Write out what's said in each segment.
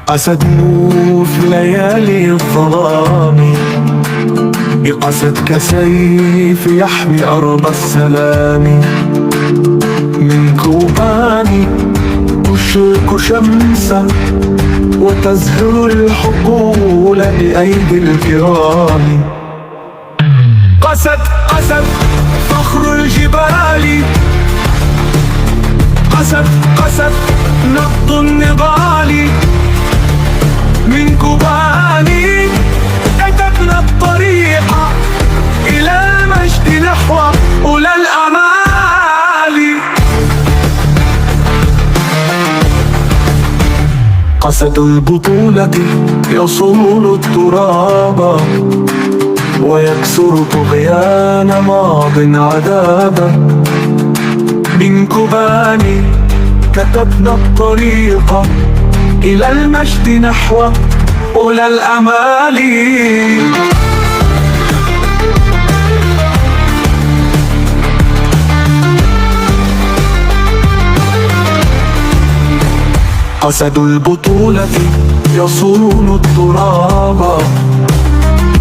أسد نور في ليالي الظلام، بقسد كسيف يحمي أرض السلام. من كوباني تشرق شمسا، وتزهر الحقول بأيدي الكرام. قسد قسد فخر الجبال، قسد قسد نبض النضال. من كوباني كتبنا الطريق إلى المجد نحو أولى الأمال. قسد البطولة يصول التراب، ويكسر طغيان ماض عذابا. من كوباني كتبنا الطريق إلى المجد نحو أولى الأمال. قسد البطولة يصون التراب،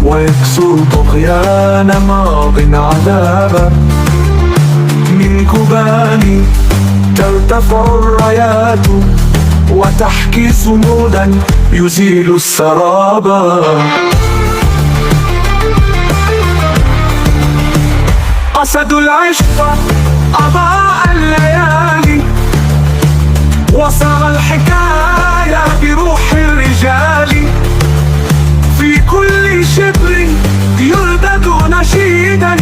ويكسر طغيان ماض عذابا. من كوباني ترتفع الرايات، وتحكي صمودا يزيل السرابا. قسد العشق أضاء الليالي، وصار الحكاية بروح الرجال. في كل شبر يردد نشيدا،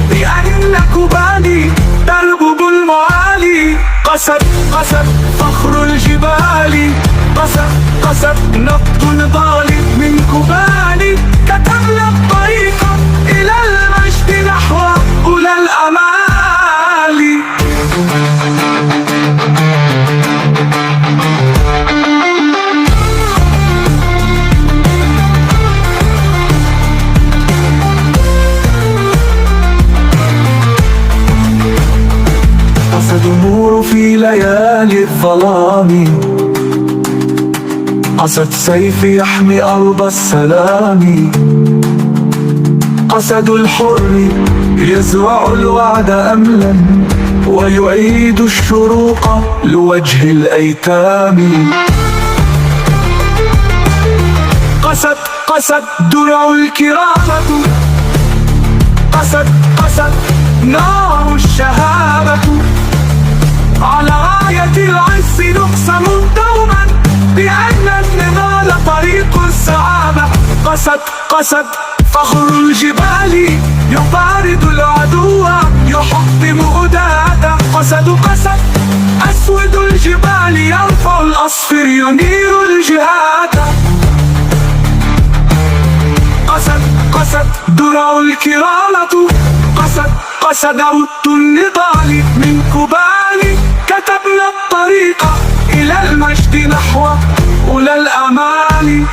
بأن كوباني تربب المعالي. قسد قسد فخر الجبال، قسد قسد نبض النضال. من كوباني كتبنا الطريق إلى المجد نحو أولى الأمال. قسد نور في ليالي الظلام، قسد سيف يحمي أرض السلام. قسد الحر يزرع الوعد أملا، ويعيد الشروق لوجه الأيتام. قسد قسد درع الكرامة، قسد قسد نار الشهامة. على راية العز نقسم دوما، بأن النضال طريق السعادة. قسد قسد فخر الجبال يطارد العدو، يحطم أداة. قسد قسد أسود الجبال يرفع الأصفر ينير الجهاد. قسد قسد درع الكرامة، قسد قسد عود النضال. من كوباني كتبنا الطريق إلى المجد نحو أولى الأمال.